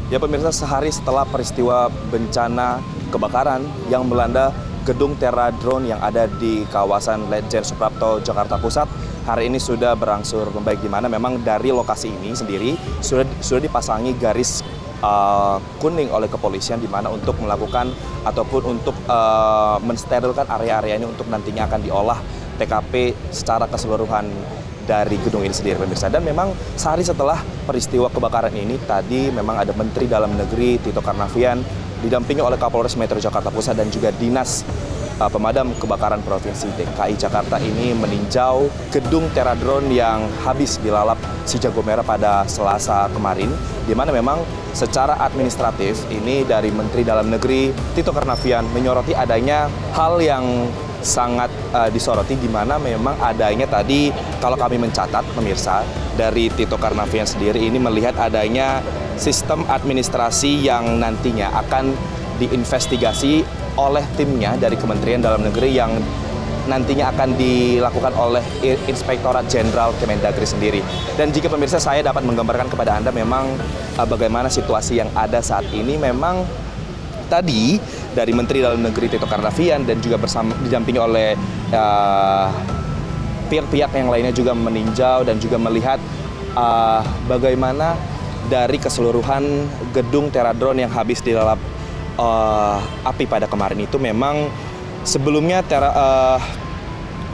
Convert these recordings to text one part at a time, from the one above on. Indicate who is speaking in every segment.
Speaker 1: Ya pemirsa, sehari setelah peristiwa bencana kebakaran yang melanda gedung Terradrone yang ada di kawasan Ledjen Suprapto, Jakarta Pusat, hari ini sudah berangsur membaik, di mana memang dari lokasi ini sendiri sudah dipasangi garis kuning oleh kepolisian, di mana untuk melakukan ataupun untuk mensterilkan area-area ini untuk nantinya akan diolah TKP secara keseluruhan dari gedung ini sendiri pemirsa. Dan memang sehari setelah peristiwa kebakaran ini tadi memang ada Menteri Dalam Negeri Tito Karnavian didampingi oleh Kapolres Metro Jakarta Pusat dan juga Dinas Pemadam Kebakaran Provinsi DKI Jakarta ini meninjau gedung Terradrone yang habis dilalap si jago merah pada Selasa kemarin, di mana memang secara administratif ini dari Menteri Dalam Negeri Tito Karnavian menyoroti adanya hal yang sangat disoroti, di mana memang adanya tadi, kalau kami mencatat pemirsa, dari Tito Karnavian sendiri ini melihat adanya sistem administrasi yang nantinya akan diinvestigasi oleh timnya dari Kementerian Dalam Negeri yang nantinya akan dilakukan oleh Inspektorat Jenderal Kemendagri sendiri. Dan jika pemirsa saya dapat menggambarkan kepada Anda memang bagaimana situasi yang ada saat ini, memang tadi dari Menteri Dalam Negeri Tito Karnavian dan juga didampingi oleh pihak-pihak yang lainnya juga meninjau dan juga melihat bagaimana dari keseluruhan gedung Terradrone yang habis dilalap api pada kemarin itu. Memang sebelumnya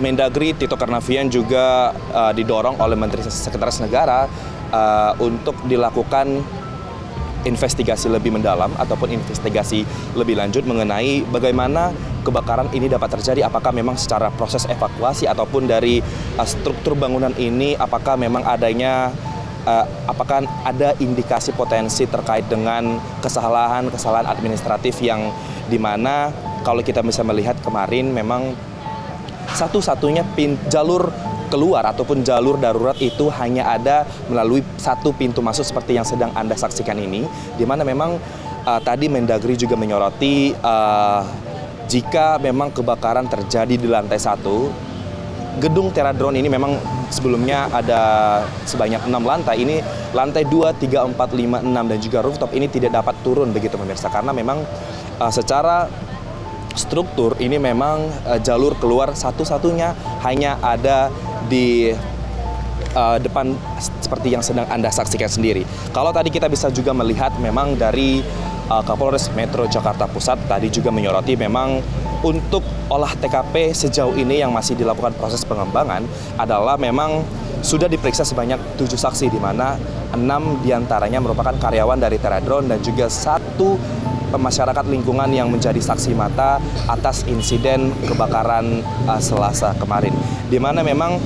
Speaker 1: Mendagri Tito Karnavian juga didorong oleh Menteri Sekretaris Negara untuk dilakukan investigasi lebih mendalam ataupun investigasi lebih lanjut mengenai bagaimana kebakaran ini dapat terjadi. Apakah memang secara proses evakuasi ataupun dari struktur bangunan ini, apakah memang apakah ada indikasi potensi terkait dengan kesalahan administratif yang dimana kalau kita bisa melihat kemarin memang satu-satunya jalur keluar ataupun jalur darurat itu hanya ada melalui satu pintu masuk seperti yang sedang Anda saksikan ini, di mana memang tadi Mendagri juga menyoroti jika memang kebakaran terjadi di lantai 1, gedung Terradrone ini memang sebelumnya ada sebanyak 6 lantai, ini lantai 2, 3, 4, 5, 6 dan juga rooftop ini tidak dapat turun begitu pemirsa, karena memang secara struktur ini memang jalur keluar satu-satunya hanya ada di depan seperti yang sedang Anda saksikan sendiri. Kalau tadi kita bisa juga melihat memang dari Kapolres Metro Jakarta Pusat tadi juga menyoroti memang untuk olah TKP sejauh ini yang masih dilakukan proses pengembangan adalah memang sudah diperiksa sebanyak 7 saksi, di mana 6 diantaranya merupakan karyawan dari Terradrone dan juga 1 masyarakat lingkungan yang menjadi saksi mata atas insiden kebakaran Selasa kemarin, di mana memang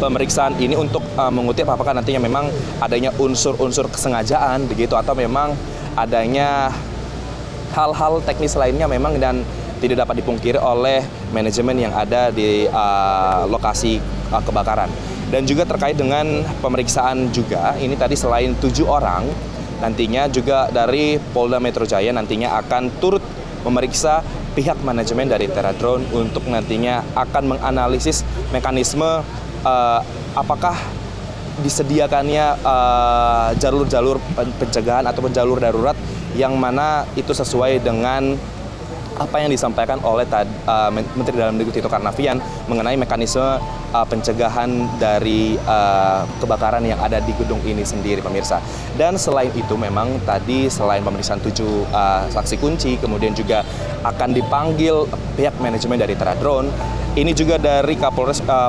Speaker 1: pemeriksaan ini untuk mengutip apakah nantinya memang adanya unsur-unsur kesengajaan begitu atau memang adanya hal-hal teknis lainnya memang, dan tidak dapat dipungkiri oleh manajemen yang ada di lokasi kebakaran. Dan juga terkait dengan pemeriksaan juga ini tadi selain 7 orang, nantinya juga dari Polda Metro Jaya nantinya akan turut memeriksa pihak manajemen dari Terradrone untuk nantinya akan menganalisis mekanisme apakah disediakannya jalur-jalur pencegahan ataupun jalur darurat yang mana itu sesuai dengan apa yang disampaikan oleh Menteri Dalam Negeri Tito Karnavian mengenai mekanisme pencegahan dari kebakaran yang ada di gedung ini sendiri pemirsa. Dan selain itu memang tadi selain pemeriksaan 7 saksi kunci, kemudian juga akan dipanggil pihak manajemen dari Terradrone. Ini juga dari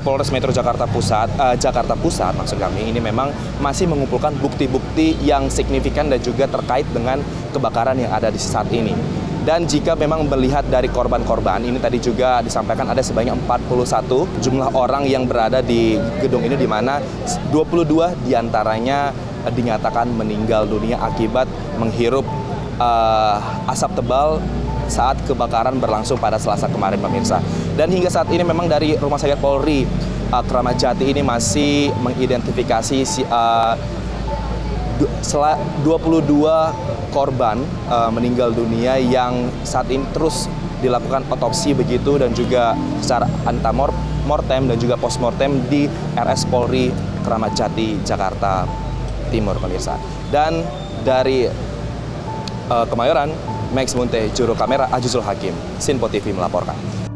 Speaker 1: Polres Metro Jakarta Pusat maksud kami, ini memang masih mengumpulkan bukti-bukti yang signifikan dan juga terkait dengan kebakaran yang ada di saat ini. Dan jika memang melihat dari korban-korban, ini tadi juga disampaikan ada sebanyak 41 jumlah orang yang berada di gedung ini, di mana 22 diantaranya dinyatakan meninggal dunia akibat menghirup asap tebal saat kebakaran berlangsung pada Selasa kemarin pemirsa. Dan hingga saat ini memang dari Rumah Sakit Polri Kramat Jati ini masih mengidentifikasi 22 korban meninggal dunia yang saat ini terus dilakukan otopsi begitu, dan juga secara antemortem dan juga postmortem di RS Polri Kramat Jati Jakarta Timur pemirsa. Dan dari Kemayoran, Max Munte, juru kamera Ajizul Hakim, Sinpo TV melaporkan.